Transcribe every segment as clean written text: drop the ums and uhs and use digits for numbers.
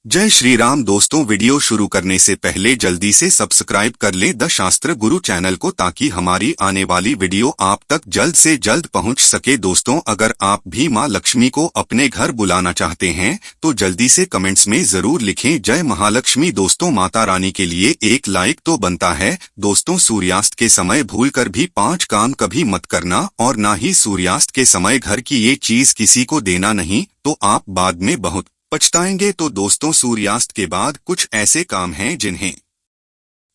जय श्री राम दोस्तों। वीडियो शुरू करने से पहले जल्दी से सब्सक्राइब कर लें द शास्त्र गुरु चैनल को, ताकि हमारी आने वाली वीडियो आप तक जल्द से जल्द पहुंच सके। दोस्तों, अगर आप भी मां लक्ष्मी को अपने घर बुलाना चाहते हैं तो जल्दी से कमेंट्स में जरूर लिखें जय महालक्ष्मी। दोस्तों, माता रानी के लिए एक लाइक तो बनता है। दोस्तों, सूर्यास्त के समय भूलकर भी 5 काम कभी मत करना, और न ही सूर्यास्त के समय घर की ये चीज किसी को देना नहीं, तो आप बाद में बहुत पछताएंगे। तो दोस्तों, सूर्यास्त के बाद कुछ ऐसे काम हैं जिन्हें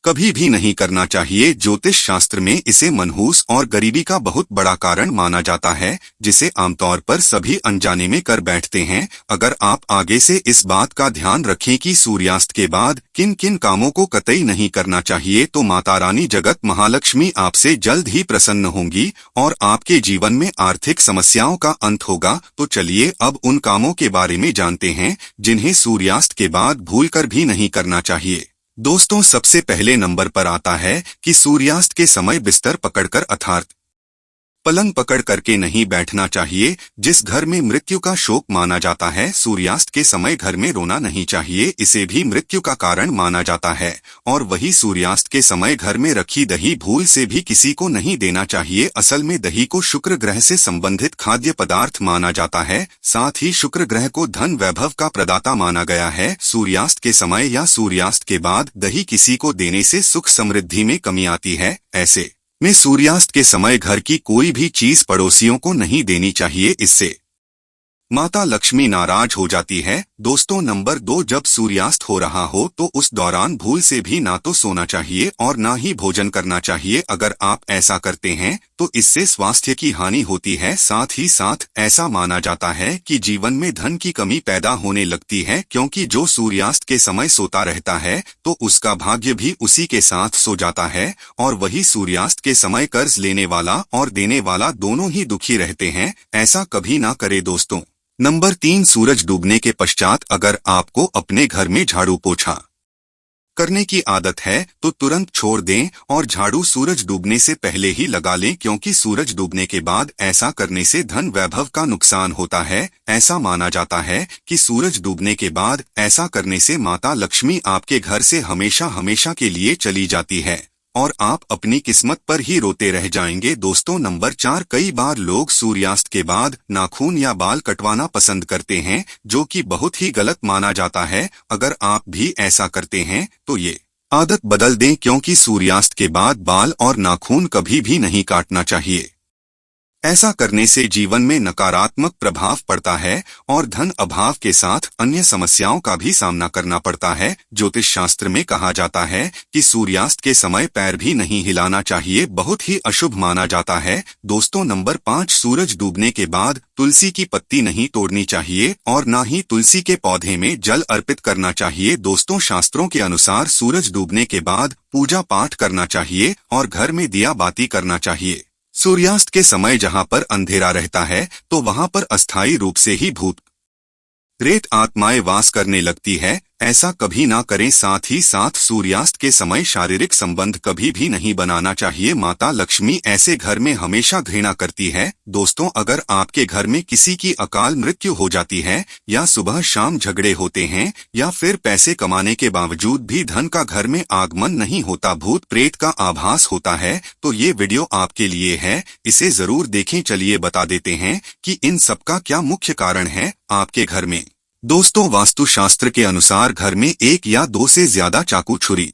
कभी भी नहीं करना चाहिए। ज्योतिष शास्त्र में इसे मनहूस और गरीबी का बहुत बड़ा कारण माना जाता है, जिसे आमतौर पर सभी अनजाने में कर बैठते हैं। अगर आप आगे से इस बात का ध्यान रखें कि सूर्यास्त के बाद किन किन कामों को कतई नहीं करना चाहिए, तो माता रानी जगत महालक्ष्मी आपसे जल्द ही प्रसन्न होंगी और आपके जीवन में आर्थिक समस्याओं का अंत होगा। तो चलिए अब उन कामों के बारे में जानते हैं जिन्हें सूर्यास्त के बाद भूलकर भी नहीं करना चाहिए। दोस्तों, सबसे पहले नंबर पर आता है कि सूर्यास्त के समय बिस्तर पकड़कर अर्थात पलंग पकड़ करके नहीं बैठना चाहिए। जिस घर में मृत्यु का शोक माना जाता है, सूर्यास्त के समय घर में रोना नहीं चाहिए, इसे भी मृत्यु का कारण माना जाता है। और वही सूर्यास्त के समय घर में रखी दही भूल से भी किसी को नहीं देना चाहिए। असल में दही को शुक्र ग्रह से संबंधित खाद्य पदार्थ माना जाता है। साथ ही शुक्र ग्रह को धन वैभव का प्रदाता माना गया है। सूर्यास्त के समय या सूर्यास्त के बाद दही किसी को देने से सुख समृद्धि में कमी आती है। ऐसे में सूर्यास्त के समय घर की कोई भी चीज पड़ोसियों को नहीं देनी चाहिए, इससे माता लक्ष्मी नाराज हो जाती है। दोस्तों, नंबर 2, जब सूर्यास्त हो रहा हो तो उस दौरान भूल से भी ना तो सोना चाहिए और ना ही भोजन करना चाहिए। अगर आप ऐसा करते हैं तो इससे स्वास्थ्य की हानि होती है। साथ ही साथ ऐसा माना जाता है कि जीवन में धन की कमी पैदा होने लगती है, क्योंकि जो सूर्यास्त के समय सोता रहता है तो उसका भाग्य भी उसी के साथ सो जाता है, और वही सूर्यास्त के समय कर्ज लेने वाला और देने वाला दोनों ही दुखी रहते हैं। ऐसा कभी ना करे दोस्तों। नंबर 3, सूरज डूबने के पश्चात अगर आपको अपने घर में झाड़ू पोछा करने की आदत है तो तुरंत छोड़ दें और झाड़ू सूरज डूबने से पहले ही लगा लें, क्योंकि सूरज डूबने के बाद ऐसा करने से धन वैभव का नुकसान होता है। ऐसा माना जाता है कि सूरज डूबने के बाद ऐसा करने से माता लक्ष्मी आपके घर से हमेशा हमेशा के लिए चली जाती है और आप अपनी किस्मत पर ही रोते रह जाएंगे। दोस्तों, नंबर 4, कई बार लोग सूर्यास्त के बाद नाखून या बाल कटवाना पसंद करते हैं, जो कि बहुत ही गलत माना जाता है। अगर आप भी ऐसा करते हैं तो ये आदत बदल दें, क्योंकि सूर्यास्त के बाद बाल और नाखून कभी भी नहीं काटना चाहिए। ऐसा करने से जीवन में नकारात्मक प्रभाव पड़ता है और धन अभाव के साथ अन्य समस्याओं का भी सामना करना पड़ता है। ज्योतिष शास्त्र में कहा जाता है कि सूर्यास्त के समय पैर भी नहीं हिलाना चाहिए, बहुत ही अशुभ माना जाता है। दोस्तों, नंबर 5, सूरज डूबने के बाद तुलसी की पत्ती नहीं तोड़नी चाहिए और न ही तुलसी के पौधे में जल अर्पित करना चाहिए। दोस्तों, शास्त्रों के अनुसार सूरज डूबने के बाद पूजा पाठ करना चाहिए और घर में दिया बाती करना चाहिए। सूर्यास्त के समय जहां पर अंधेरा रहता है तो वहां पर अस्थायी रूप से ही भूत प्रेत आत्माएं वास करने लगती है। ऐसा कभी ना करें। साथ ही साथ सूर्यास्त के समय शारीरिक संबंध कभी भी नहीं बनाना चाहिए। माता लक्ष्मी ऐसे घर में हमेशा घृणा करती है। दोस्तों, अगर आपके घर में किसी की अकाल मृत्यु हो जाती है या सुबह शाम झगड़े होते हैं या फिर पैसे कमाने के बावजूद भी धन का घर में आगमन नहीं होता, भूत प्रेत का आभास होता है, तो ये वीडियो आपके लिए है, इसे जरूर देखें। चलिए बता देते हैं कि इन सब का क्या मुख्य कारण है आपके घर में। दोस्तों, वास्तुशास्त्र के अनुसार घर में 1 या 2 से ज्यादा चाकू छुरी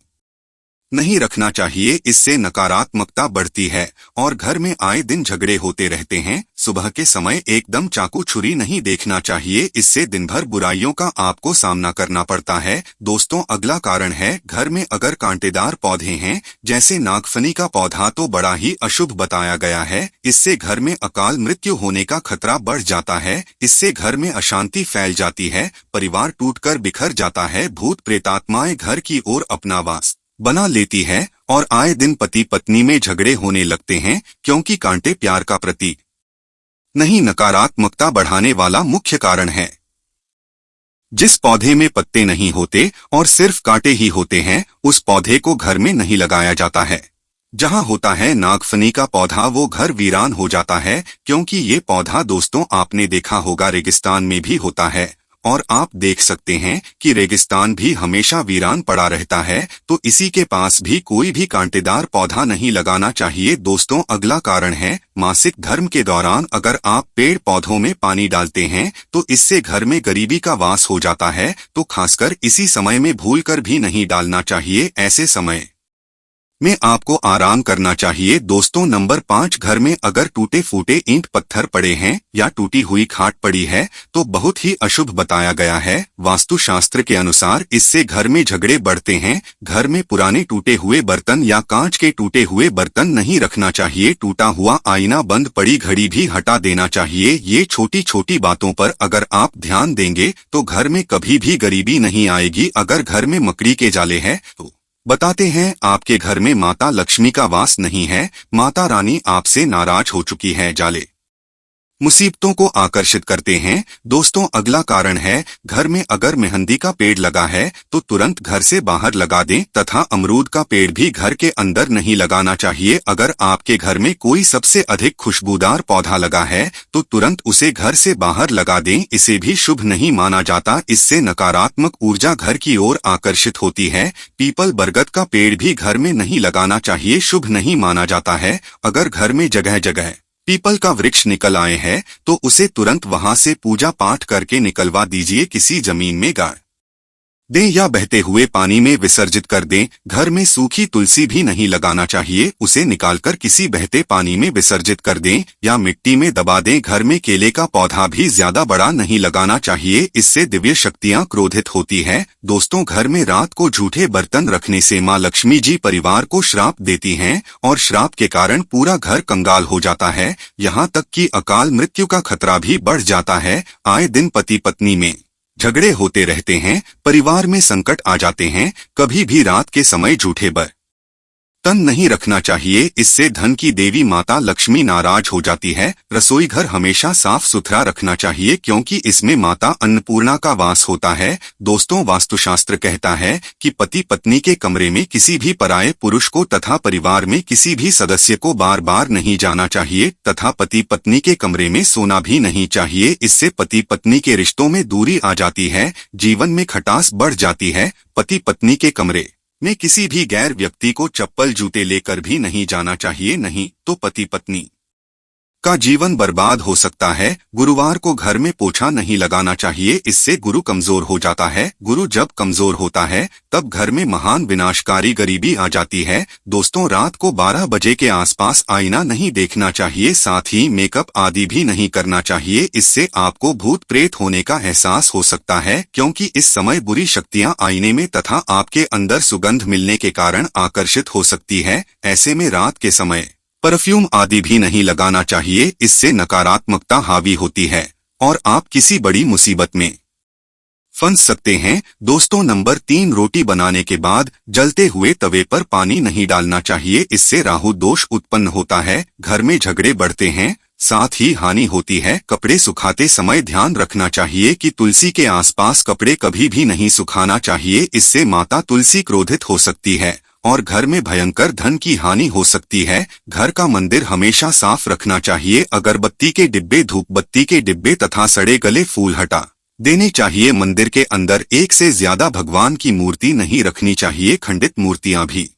नहीं रखना चाहिए। इससे नकारात्मकता बढ़ती है और घर में आए दिन झगड़े होते रहते हैं। सुबह के समय एकदम चाकू छुरी नहीं देखना चाहिए, इससे दिन भर बुराइयों का आपको सामना करना पड़ता है। दोस्तों, अगला कारण है घर में अगर कांटेदार पौधे हैं, जैसे नागफनी का पौधा, तो बड़ा ही अशुभ बताया गया है। इससे घर में अकाल मृत्यु होने का खतरा बढ़ जाता है। इससे घर में अशांति फैल जाती है, परिवार टूटकर बिखर जाता है, भूत प्रेतात्माएं घर की ओर अपना वास बना लेती है और आए दिन पति पत्नी में झगड़े होने लगते हैं, क्योंकि कांटे प्यार का प्रतीक नहीं, नकारात्मकता बढ़ाने वाला मुख्य कारण है। जिस पौधे में पत्ते नहीं होते और सिर्फ कांटे ही होते हैं, उस पौधे को घर में नहीं लगाया जाता है। जहां होता है नागफनी का पौधा, वो घर वीरान हो जाता है, क्योंकि ये पौधा दोस्तों आपने देखा होगा रेगिस्तान में भी होता है और आप देख सकते हैं कि रेगिस्तान भी हमेशा वीरान पड़ा रहता है, तो इसी के पास भी कोई भी कांटेदार पौधा नहीं लगाना चाहिए। दोस्तों, अगला कारण है मासिक धर्म के दौरान अगर आप पेड़ पौधों में पानी डालते हैं तो इससे घर में गरीबी का वास हो जाता है, तो खासकर इसी समय में भूलकर भी नहीं डालना चाहिए। ऐसे समय में आपको आराम करना चाहिए। दोस्तों, नंबर 5, घर में अगर टूटे फूटे ईंट पत्थर पड़े हैं या टूटी हुई खाट पड़ी है तो बहुत ही अशुभ बताया गया है। वास्तुशास्त्र के अनुसार इससे घर में झगड़े बढ़ते हैं। घर में पुराने टूटे हुए बर्तन या कांच के टूटे हुए बर्तन नहीं रखना चाहिए। टूटा हुआ आईना, बंद पड़ी घड़ी भी हटा देना चाहिए। ये छोटी छोटी बातों पर अगर आप ध्यान देंगे तो घर में कभी भी गरीबी नहीं आएगी। अगर घर में मकड़ी के जाले हैं तो बताते हैं आपके घर में माता लक्ष्मी का वास नहीं है, माता रानी आपसे नाराज हो चुकी है। जाले मुसीबतों को आकर्षित करते हैं। दोस्तों, अगला कारण है घर में अगर मेहंदी का पेड़ लगा है तो तुरंत घर से बाहर लगा दें, तथा अमरूद का पेड़ भी घर के अंदर नहीं लगाना चाहिए। अगर आपके घर में कोई सबसे अधिक खुशबूदार पौधा लगा है तो तुरंत उसे घर से बाहर लगा दें, इसे भी शुभ नहीं माना जाता। इससे नकारात्मक ऊर्जा घर की ओर आकर्षित होती है। पीपल बरगद का पेड़ भी घर में नहीं लगाना चाहिए, शुभ नहीं माना जाता है। अगर घर में जगह जगह पीपल का वृक्ष निकल आए हैं तो उसे तुरंत वहां से पूजा पाठ करके निकलवा दीजिए। किसी जमीन में गाड़ दें या बहते हुए पानी में विसर्जित कर दें। घर में सूखी तुलसी भी नहीं लगाना चाहिए, उसे निकालकर किसी बहते पानी में विसर्जित कर दें या मिट्टी में दबा दें। घर में केले का पौधा भी ज्यादा बड़ा नहीं लगाना चाहिए, इससे दिव्य शक्तियां क्रोधित होती है। दोस्तों, घर में रात को झूठे बर्तन रखने से मां लक्ष्मी जी परिवार को श्राप देती हैं और श्राप के कारण पूरा घर कंगाल हो जाता है, यहाँ तक कि अकाल मृत्यु का खतरा भी बढ़ जाता है। आए दिन पति पत्नी में झगड़े होते रहते हैं, परिवार में संकट आ जाते हैं। कभी भी रात के समय झूठे बर्तन नहीं रखना चाहिए, इससे धन की देवी माता लक्ष्मी नाराज हो जाती है। रसोई घर हमेशा साफ सुथरा रखना चाहिए क्योंकि इसमें माता अन्नपूर्णा का वास होता है। दोस्तों, वास्तुशास्त्र कहता है कि पति पत्नी के कमरे में किसी भी पराये पुरुष को तथा परिवार में किसी भी सदस्य को बार बार नहीं जाना चाहिए, तथा पति पत्नी के कमरे में सोना भी नहीं चाहिए। इससे पति पत्नी के रिश्तों में दूरी आ जाती है, जीवन में खटास बढ़ जाती है। पति पत्नी के कमरे में किसी भी गैर व्यक्ति को चप्पल जूते लेकर भी नहीं जाना चाहिए, नहीं तो पति पत्नी का जीवन बर्बाद हो सकता है। गुरुवार को घर में पोछा नहीं लगाना चाहिए, इससे गुरु कमजोर हो जाता है। गुरु जब कमजोर होता है तब घर में महान विनाशकारी गरीबी आ जाती है। दोस्तों, रात को 12 बजे के आसपास आईना नहीं देखना चाहिए, साथ ही मेकअप आदि भी नहीं करना चाहिए, इससे आपको भूत प्रेत होने का एहसास हो सकता है क्योंकि इस समय बुरी शक्तियां आईने में तथा आपके अंदर सुगंध मिलने के कारण आकर्षित हो सकती है। ऐसे में रात के समय परफ्यूम आदि भी नहीं लगाना चाहिए, इससे नकारात्मकता हावी होती है और आप किसी बड़ी मुसीबत में फंस सकते हैं। दोस्तों, नंबर 3, रोटी बनाने के बाद जलते हुए तवे पर पानी नहीं डालना चाहिए, इससे राहु दोष उत्पन्न होता है, घर में झगड़े बढ़ते हैं, साथ ही हानि होती है। कपड़े सुखाते समय ध्यान रखना चाहिए कि तुलसी के आसपास कपड़े कभी भी नहीं सुखाना चाहिए, इससे माता तुलसी क्रोधित हो सकती है और घर में भयंकर धन की हानि हो सकती है। घर का मंदिर हमेशा साफ रखना चाहिए, अगरबत्ती के डिब्बे, धूप बत्ती के डिब्बे तथा सड़े गले फूल हटा देने चाहिए। मंदिर के अंदर एक से ज्यादा भगवान की मूर्ति नहीं रखनी चाहिए, खंडित मूर्तियां भी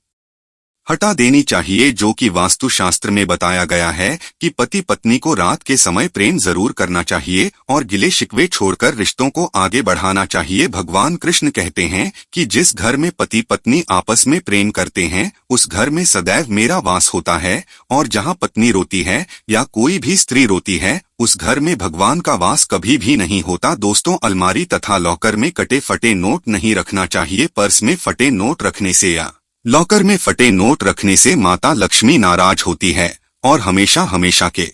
हटा देनी चाहिए, जो कि वास्तुशास्त्र में बताया गया है कि पति पत्नी को रात के समय प्रेम जरूर करना चाहिए और गिले शिकवे छोड़कर रिश्तों को आगे बढ़ाना चाहिए। भगवान कृष्ण कहते हैं कि जिस घर में पति पत्नी आपस में प्रेम करते हैं उस घर में सदैव मेरा वास होता है, और जहां पत्नी रोती है या कोई भी स्त्री रोती है उस घर में भगवान का वास कभी भी नहीं होता। दोस्तों, अलमारी तथा लॉकर में कटे फटे नोट नहीं रखना चाहिए, पर्स में फटे नोट रखने से या लॉकर में फटे नोट रखने से माता लक्ष्मी नाराज होती है और हमेशा हमेशा के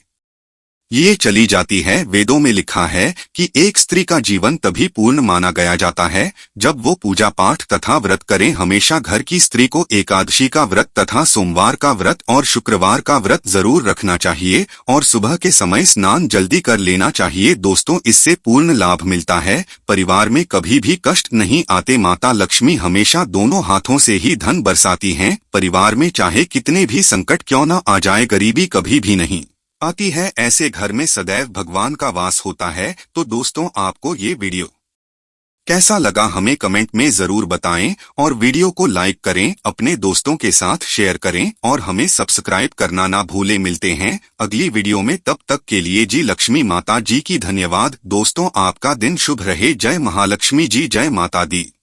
ये चली जाती है। वेदों में लिखा है कि एक स्त्री का जीवन तभी पूर्ण माना गया जाता है जब वो पूजा पाठ तथा व्रत करें। हमेशा घर की स्त्री को एकादशी का व्रत तथा सोमवार का व्रत और शुक्रवार का व्रत जरूर रखना चाहिए और सुबह के समय स्नान जल्दी कर लेना चाहिए। दोस्तों, इससे पूर्ण लाभ मिलता है, परिवार में कभी भी कष्ट नहीं आते। माता लक्ष्मी हमेशा दोनों हाथों से ही धन बरसाती हैं, परिवार में चाहे कितने भी संकट क्यों न आ जाए गरीबी कभी भी नहीं आती है। ऐसे घर में सदैव भगवान का वास होता है। तो दोस्तों, आपको ये वीडियो कैसा लगा हमें कमेंट में जरूर बताएं और वीडियो को लाइक करें, अपने दोस्तों के साथ शेयर करें और हमें सब्सक्राइब करना ना भूलें। मिलते हैं अगली वीडियो में, तब तक के लिए जी लक्ष्मी माता जी की धन्यवाद। दोस्तों, आपका दिन शुभ रहे। जय महालक्ष्मी जी, जय माता दी।